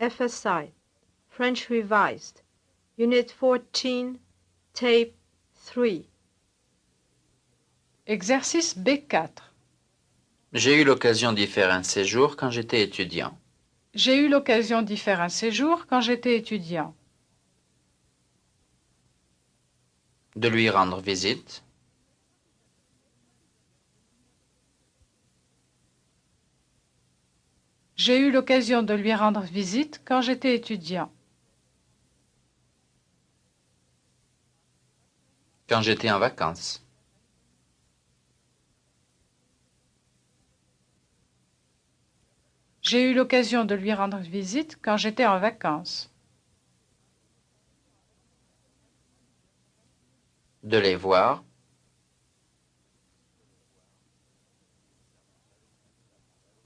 FSI, French Revised, Unit 14, Tape 3. Exercice B4. J'ai eu l'occasion d'y faire un séjour quand j'étais étudiant. J'ai eu l'occasion d'y faire un séjour quand j'étais étudiant. De lui rendre visite. J'ai eu l'occasion de lui rendre visite quand j'étais étudiant. Quand j'étais en vacances. J'ai eu l'occasion de lui rendre visite quand j'étais en vacances. De les voir.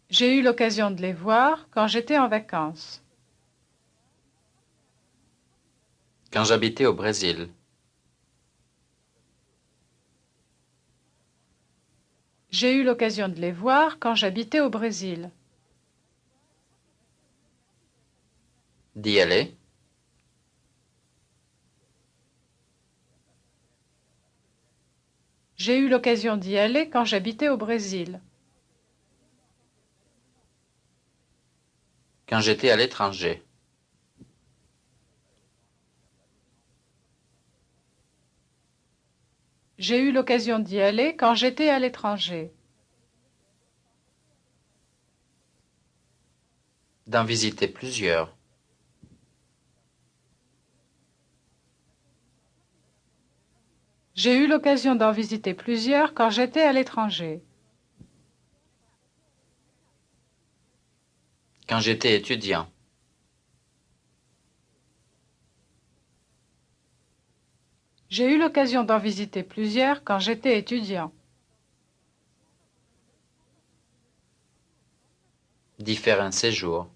J'ai eu l'occasion de les voir quand j'étais en vacances. Quand j'habitais au Brésil. J'ai eu l'occasion de les voir quand j'habitais au Brésil. D'y aller. J'ai eu l'occasion d'y aller quand j'habitais au Brésil. Quand j'étais à l'étranger. J'ai eu l'occasion d'y aller quand j'étais à l'étranger. D'en visiter plusieurs. J'ai eu l'occasion d'en visiter plusieurs quand j'étais à l'étranger. Quand j'étais étudiant. J'ai eu l'occasion d'en visiter plusieurs quand j'étais étudiant. D'y faire un séjour.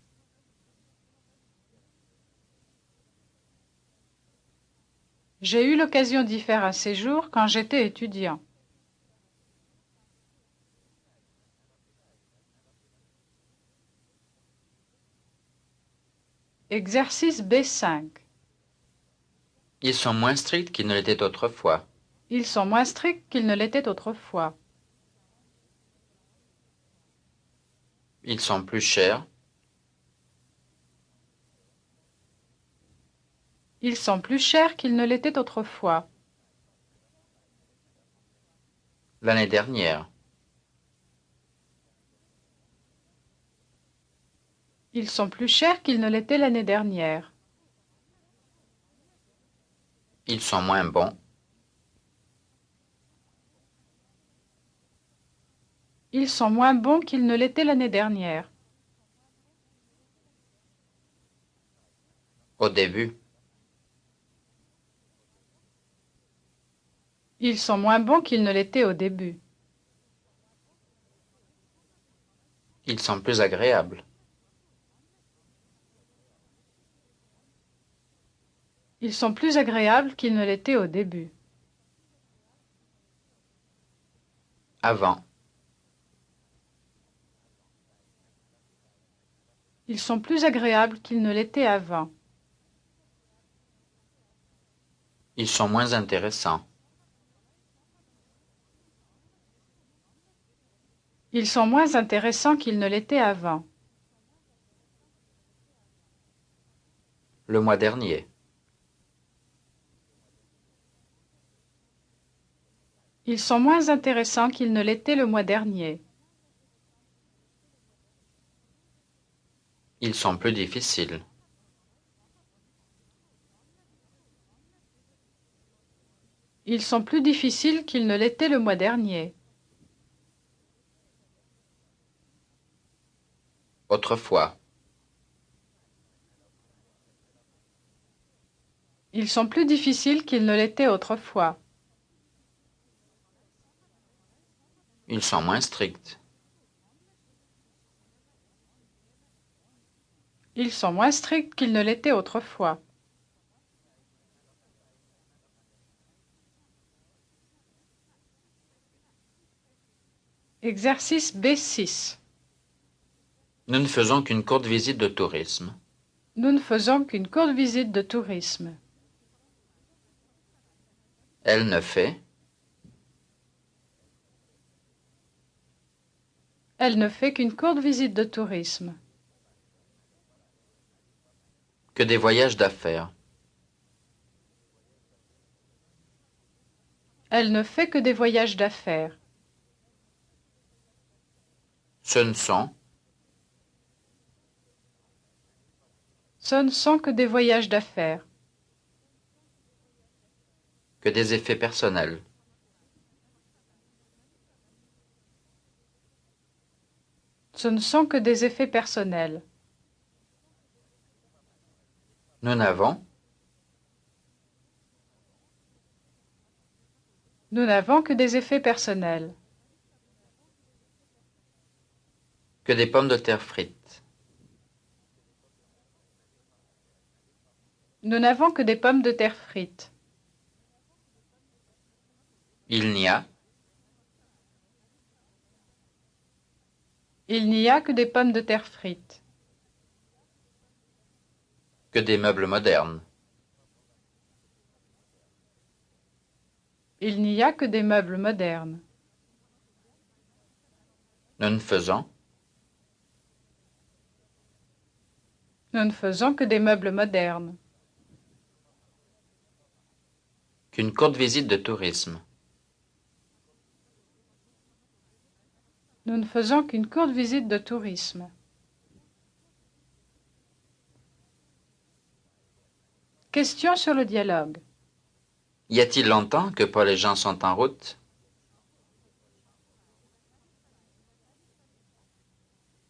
J'ai eu l'occasion d'y faire un séjour quand j'étais étudiant. Exercice B5. Ils sont moins stricts qu'ils ne l'étaient autrefois. Ils sont moins stricts qu'ils ne l'étaient autrefois. Ils sont plus chers. Ils sont plus chers qu'ils ne l'étaient autrefois. L'année dernière. Ils sont plus chers qu'ils ne l'étaient l'année dernière. Ils sont moins bons. Ils sont moins bons qu'ils ne l'étaient l'année dernière. Au début. Ils sont moins bons qu'ils ne l'étaient au début. Ils sont plus agréables. Ils sont plus agréables qu'ils ne l'étaient au début. Avant. Ils sont plus agréables qu'ils ne l'étaient avant. Ils sont moins intéressants. Ils sont moins intéressants qu'ils ne l'étaient avant. Le mois dernier. Ils sont moins intéressants qu'ils ne l'étaient le mois dernier. Ils sont plus difficiles. Ils sont plus difficiles qu'ils ne l'étaient le mois dernier. Autrefois. Ils sont plus difficiles qu'ils ne l'étaient autrefois. Ils sont moins stricts. Ils sont moins stricts qu'ils ne l'étaient autrefois. Exercice B6. Nous ne faisons qu'une courte visite de tourisme. Nous ne faisons qu'une courte visite de tourisme. Elle ne fait. Elle ne fait qu'une courte visite de tourisme. Que des voyages d'affaires. Elle ne fait que des voyages d'affaires. Ce ne sont. Ce ne sont que des voyages d'affaires. Que des effets personnels. Ce ne sont que des effets personnels. Nous n'avons. Nous n'avons que des effets personnels. Que des pommes de terre frites. Nous n'avons que des pommes de terre frites. Il n'y a. Il n'y a que des pommes de terre frites. Que des meubles modernes. Il n'y a que des meubles modernes. Nous ne faisons. Nous ne faisons que des meubles modernes. Qu'une courte visite de tourisme. Nous ne faisons qu'une courte visite de tourisme. Question sur le dialogue. Y a-t-il longtemps que Paul et Jean sont en route?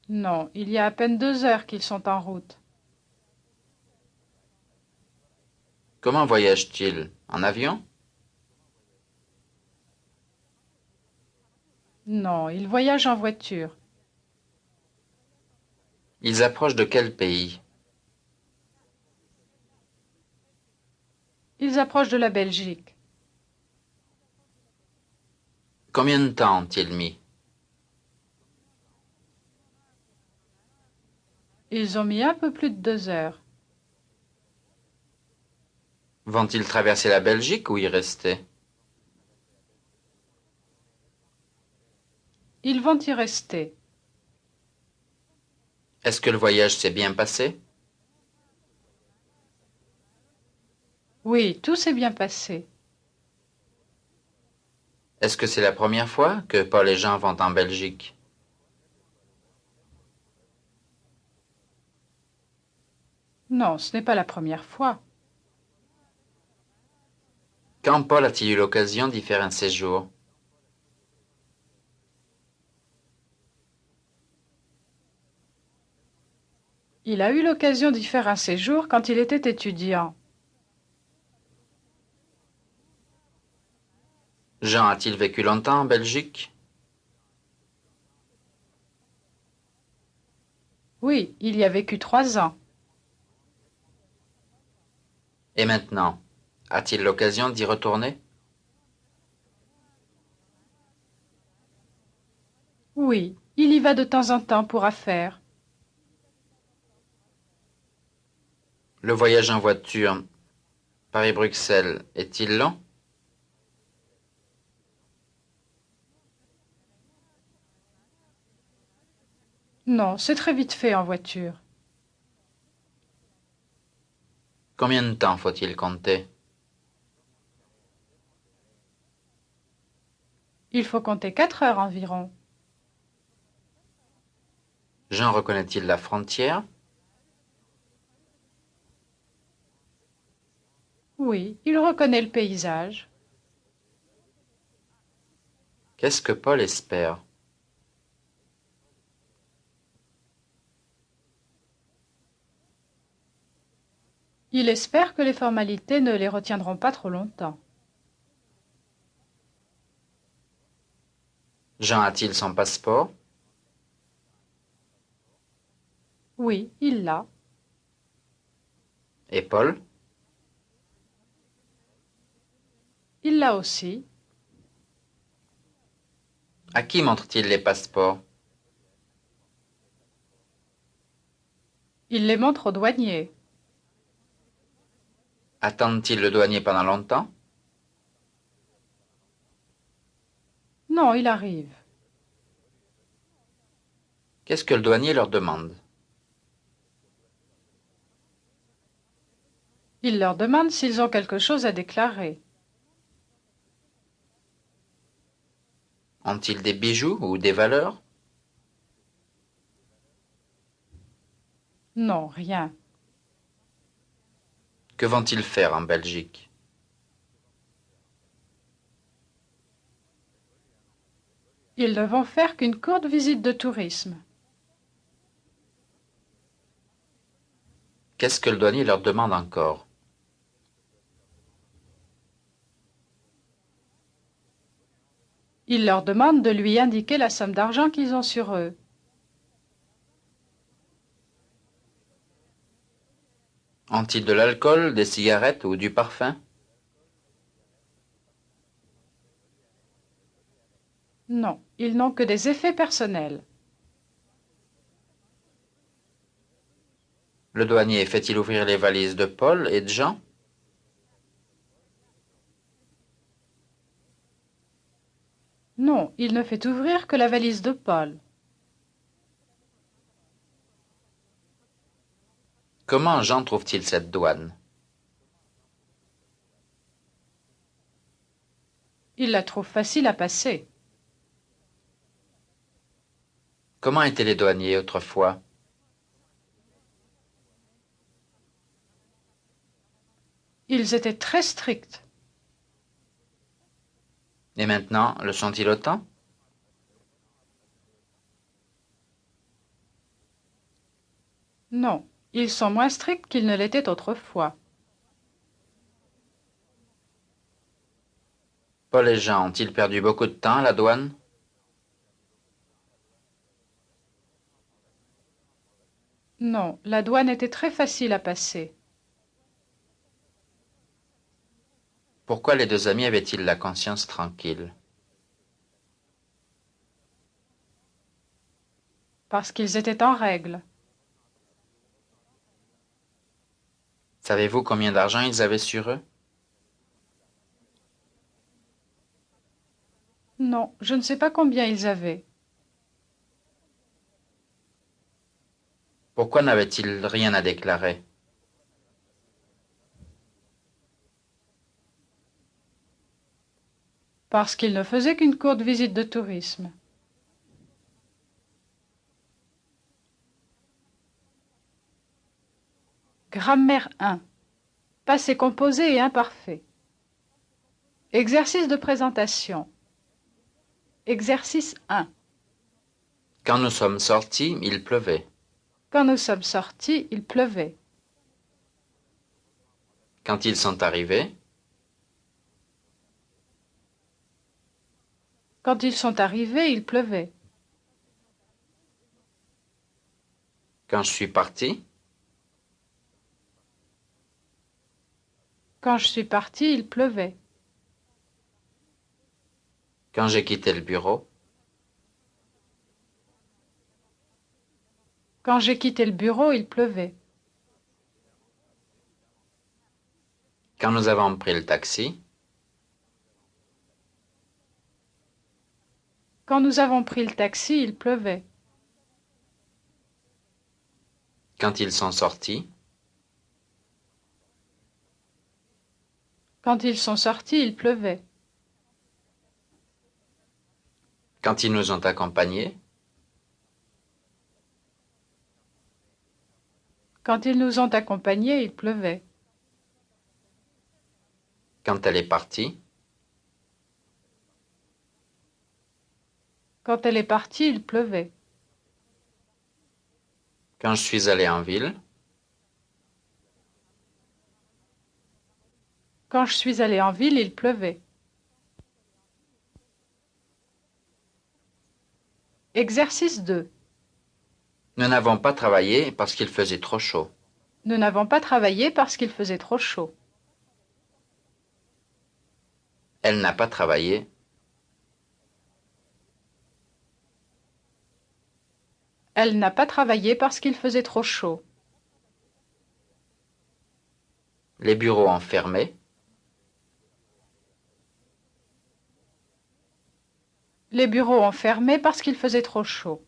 Non, il y a à peine 2 heures qu'ils sont en route. Comment voyagent-ils? En avion? Non, ils voyagent en voiture. Ils approchent de quel pays? Ils approchent de la Belgique. Combien de temps ont-ils mis? Ils ont mis un peu plus de 2 heures. Vont-ils traverser la Belgique ou y rester? Ils vont y rester. Est-ce que le voyage s'est bien passé? Oui, tout s'est bien passé. Est-ce que c'est la première fois que Paul et Jean vont en Belgique? Non, ce n'est pas la première fois. Quand Paul a-t-il eu l'occasion d'y faire un séjour? Il a eu l'occasion d'y faire un séjour quand il était étudiant. Jean a-t-il vécu longtemps en Belgique? Oui, il y a vécu 3 ans. Et maintenant, a-t-il l'occasion d'y retourner? Oui, il y va de temps en temps pour affaires. Le voyage en voiture Paris-Bruxelles est-il long? Non, c'est très vite fait en voiture. Combien de temps faut-il compter? Il faut compter 4 heures environ. Jean reconnaît-il la frontière? Oui, il reconnaît le paysage. Qu'est-ce que Paul espère? Il espère que les formalités ne les retiendront pas trop longtemps. Jean a-t-il son passeport? Oui, il l'a. Et Paul? Il l'a aussi. À qui montre-t-il les passeports? Il les montre au douanier. Attendent-ils le douanier pendant longtemps? Non, il arrive. Qu'est-ce que le douanier leur demande? Il leur demande s'ils ont quelque chose à déclarer. Ont-ils des bijoux ou des valeurs? Non, rien. Que vont-ils faire en Belgique? Ils ne vont faire qu'une courte visite de tourisme. Qu'est-ce que le douanier leur demande encore? Il leur demande de lui indiquer la somme d'argent qu'ils ont sur eux. Ont-ils de l'alcool, des cigarettes ou du parfum? Non, ils n'ont que des effets personnels. Le douanier fait-il ouvrir les valises de Paul et de Jean? Non, il ne fait ouvrir que la valise de Paul. Comment Jean trouve-t-il cette douane? Il la trouve facile à passer. Comment étaient les douaniers autrefois? Ils étaient très stricts. Et maintenant, le sont-ils autant? Non, ils sont moins stricts qu'ils ne l'étaient autrefois. Paul et Jean ont-ils perdu beaucoup de temps à la douane? Non, la douane était très facile à passer. Pourquoi les deux amis avaient-ils la conscience tranquille? Parce qu'ils étaient en règle. Savez-vous combien d'argent ils avaient sur eux? Non, je ne sais pas combien ils avaient. Pourquoi n'avaient-ils rien à déclarer? Parce qu'ils ne faisaient qu'une courte visite de tourisme. Grammaire 1. Passé composé et imparfait. Exercice de présentation. Exercice 1. Quand nous sommes sortis, il pleuvait. Quand nous sommes sortis, il pleuvait. Quand ils sont arrivés, Quand ils sont arrivés, il pleuvait. quand je suis parti, Quand je suis parti, il pleuvait. quand j'ai quitté le bureau, Quand j'ai quitté le bureau, il pleuvait. quand nous avons pris le taxi, Quand nous avons pris le taxi, il pleuvait. quand ils sont sortis, Quand ils sont sortis, il pleuvait. quand ils nous ont accompagnés, Quand ils nous ont accompagnés, il pleuvait. quand elle est partie, Quand elle est partie, il pleuvait. quand je suis allé en ville, Quand je suis allé en ville, il pleuvait. Exercice 2. nous n'avons pas travaillé parce qu'il faisait trop chaud. Nous n'avons pas travaillé parce qu'il faisait trop chaud. Elle n'a pas travaillé. Elle n'a pas travaillé parce qu'il faisait trop chaud. Les bureaux ont fermé. Les bureaux ont fermé parce qu'il faisait trop chaud.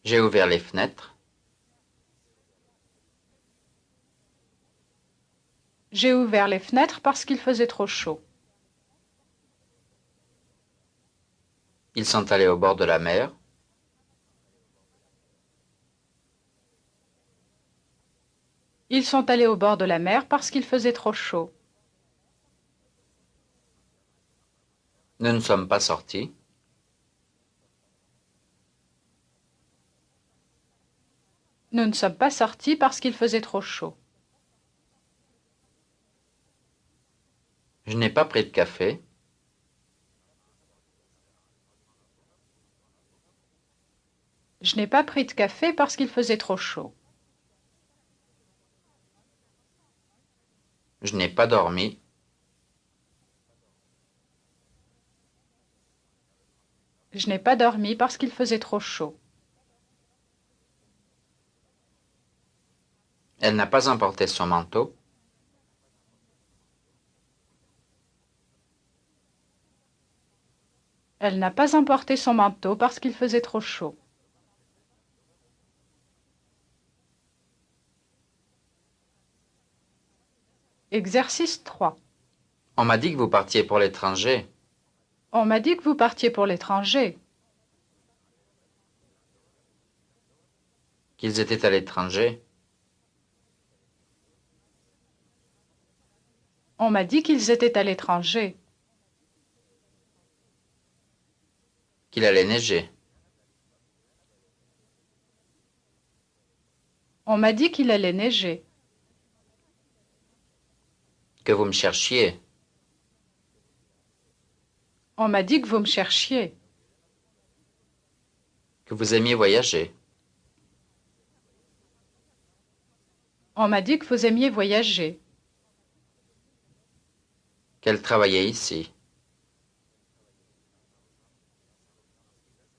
J'ai ouvert les fenêtres. J'ai ouvert les fenêtres parce qu'il faisait trop chaud. Ils sont allés au bord de la mer. Ils sont allés au bord de la mer parce qu'il faisait trop chaud. Nous ne sommes pas sortis. Nous ne sommes pas sortis parce qu'il faisait trop chaud. Je n'ai pas pris de café. Je n'ai pas pris de café parce qu'il faisait trop chaud. Je n'ai pas dormi. Je n'ai pas dormi parce qu'il faisait trop chaud. Elle n'a pas emporté son manteau. Elle n'a pas emporté son manteau parce qu'il faisait trop chaud. Exercice 3. On m'a dit que vous partiez pour l'étranger. On m'a dit que vous partiez pour l'étranger. Qu'ils étaient à l'étranger. On m'a dit qu'ils étaient à l'étranger. Qu'il allait neiger. On m'a dit qu'il allait neiger. Que vous me cherchiez. On m'a dit que vous me cherchiez. Que vous aimiez voyager. On m'a dit que vous aimiez voyager. Qu'elle travaillait ici.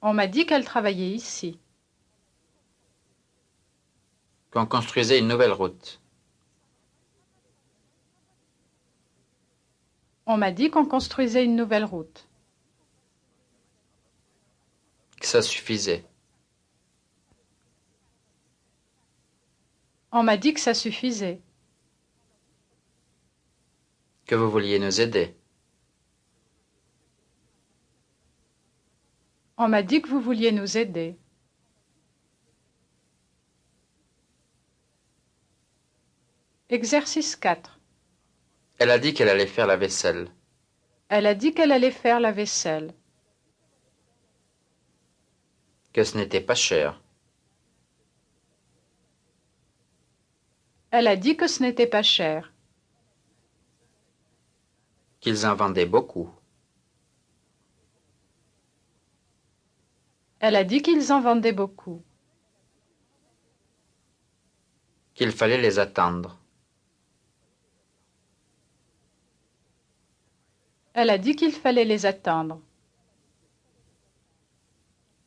On m'a dit qu'elle travaillait ici. Qu'on construisait une nouvelle route. On m'a dit qu'on construisait une nouvelle route. Que ça suffisait. On m'a dit que ça suffisait. Que vous vouliez nous aider. On m'a dit que vous vouliez nous aider. Exercice 4. Elle a dit qu'elle allait faire la vaisselle. Elle a dit qu'elle allait faire la vaisselle. Que ce n'était pas cher. Elle a dit que ce n'était pas cher. Qu'ils en vendaient beaucoup. Elle a dit qu'ils en vendaient beaucoup. Qu'il fallait les attendre. Elle a dit qu'il fallait les attendre.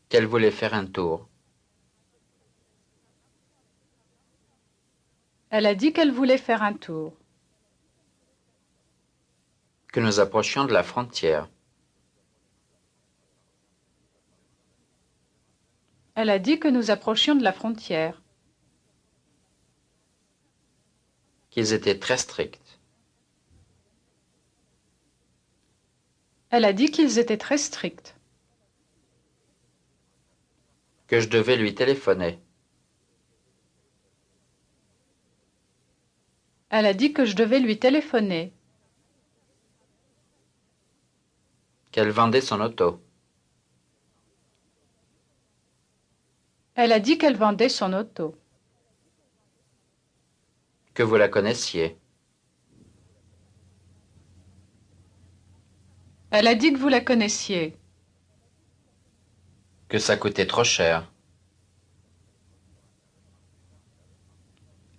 Qu'elle voulait faire un tour. Elle a dit qu'elle voulait faire un tour. Que nous approchions de la frontière. Elle a dit que nous approchions de la frontière. Qu'ils étaient très stricts. Elle a dit qu'ils étaient très stricts. Que je devais lui téléphoner. Elle a dit que je devais lui téléphoner. Qu'elle vendait son auto. Elle a dit qu'elle vendait son auto. Que vous la connaissiez. Elle a dit que vous la connaissiez. Que ça coûtait trop cher.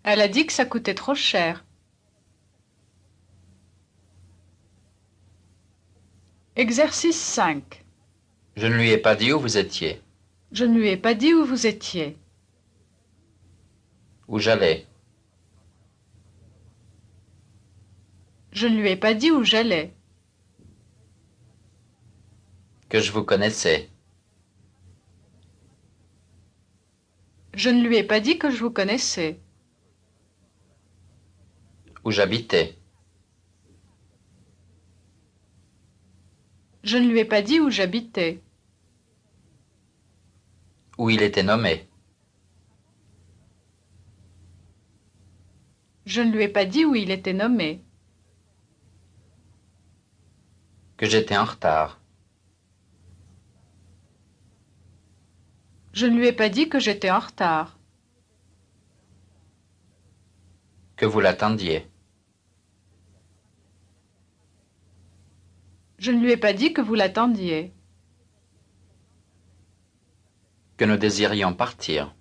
Elle a dit que ça coûtait trop cher. Exercice 5. Je ne lui ai pas dit où vous étiez. Je ne lui ai pas dit où vous étiez. Où j'allais. Je ne lui ai pas dit où j'allais. Que je vous connaissais. Je ne lui ai pas dit que je vous connaissais. Où j'habitais. Je ne lui ai pas dit où j'habitais. Où il était nommé. Je ne lui ai pas dit où il était nommé. Que j'étais en retard. Je ne lui ai pas dit que j'étais en retard. Que vous l'attendiez. Je ne lui ai pas dit que vous l'attendiez. Que nous désirions partir.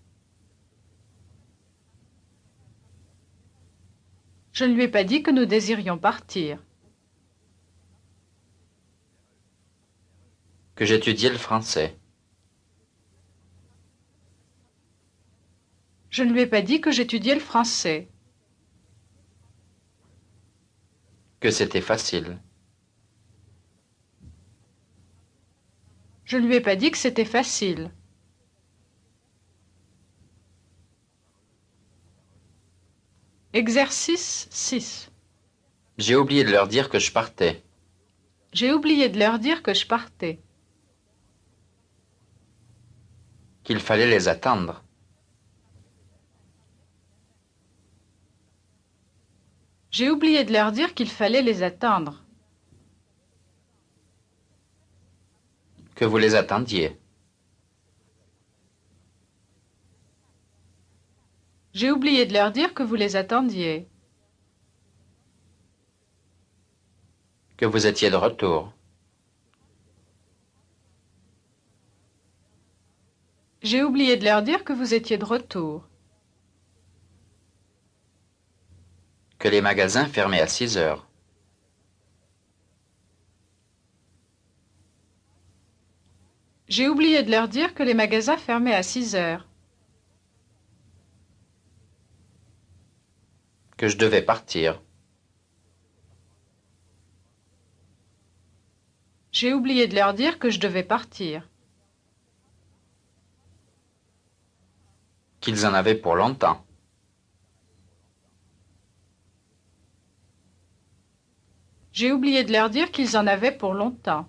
Je ne lui ai pas dit que nous désirions partir. Que j'étudiais le français. Je ne lui ai pas dit que j'étudiais le français. Que c'était facile. Je ne lui ai pas dit que c'était facile. Exercice 6. J'ai oublié de leur dire que je partais. J'ai oublié de leur dire que je partais. Qu'il fallait les attendre. J'ai oublié de leur dire qu'il fallait les attendre. Que vous les attendiez. J'ai oublié de leur dire que vous les attendiez. Que vous étiez de retour. J'ai oublié de leur dire que vous étiez de retour. Que les magasins fermaient à 6 heures. J'ai oublié de leur dire que les magasins fermaient à 6 heures. Que je devais partir. J'ai oublié de leur dire que je devais partir. Qu'ils en avaient pour longtemps. J'ai oublié de leur dire qu'ils en avaient pour longtemps.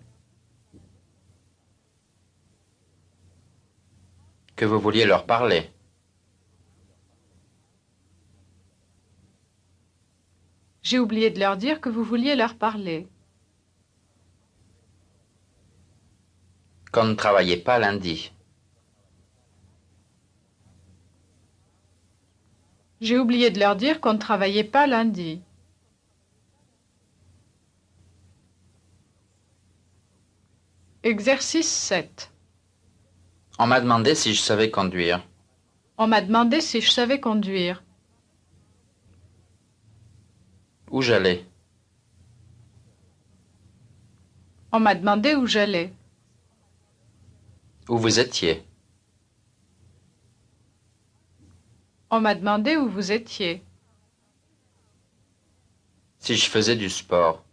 Que vous vouliez leur parler. J'ai oublié de leur dire que vous vouliez leur parler. Qu'on ne travaillait pas lundi. J'ai oublié de leur dire qu'on ne travaillait pas lundi. Exercice 7. On m'a demandé si je savais conduire. On m'a demandé si je savais conduire. Où j'allais. On m'a demandé où j'allais. Où vous étiez. On m'a demandé où vous étiez. Si je faisais du sport.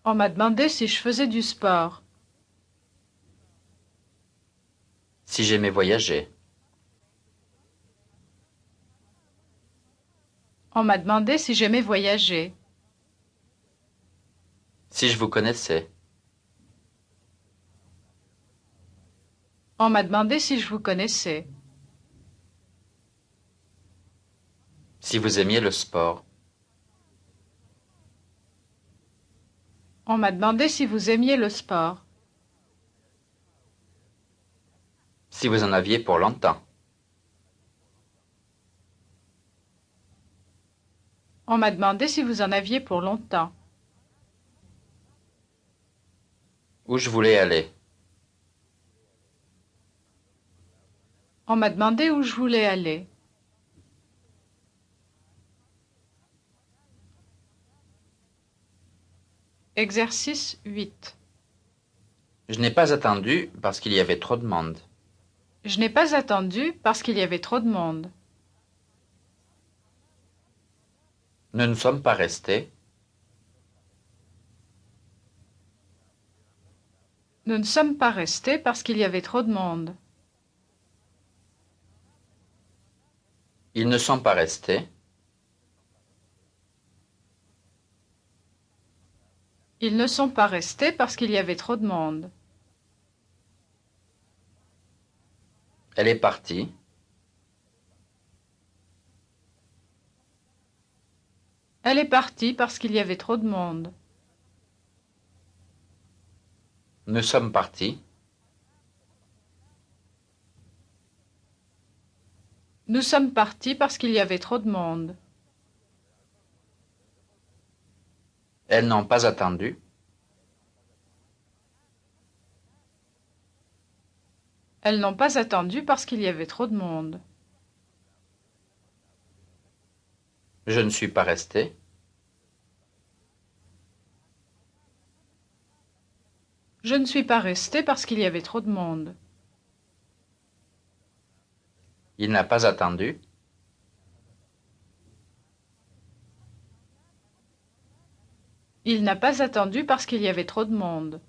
On m'a demandé si je faisais du sport. Si j'aimais voyager. On m'a demandé si j'aimais voyager. Si je vous connaissais. On m'a demandé si je vous connaissais. Si vous aimiez le sport. On m'a demandé si vous aimiez le sport. Si vous en aviez pour longtemps. On m'a demandé si vous en aviez pour longtemps. Où je voulais aller. On m'a demandé où je voulais aller. Exercice 8. Je n'ai pas attendu parce qu'il y avait trop de monde. Je n'ai pas attendu parce qu'il y avait trop de monde. Nous ne sommes pas restés. Nous ne sommes pas restés parce qu'il y avait trop de monde. Ils ne sont pas restés. Ils ne sont pas restés parce qu'il y avait trop de monde. Elle est partie. Elle est partie parce qu'il y avait trop de monde. Nous sommes partis. Nous sommes partis parce qu'il y avait trop de monde. Elles n'ont pas attendu. Elles n'ont pas attendu parce qu'il y avait trop de monde. Je ne suis pas resté. Je ne suis pas resté parce qu'il y avait trop de monde. Il n'a pas attendu. Il n'a pas attendu parce qu'il y avait trop de monde.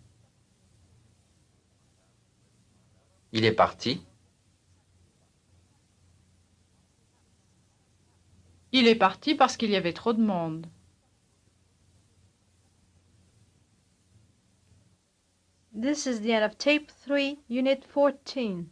Il est parti. Il est parti parce qu'il y avait trop de monde. This is the end of Tape 3, Unit 14.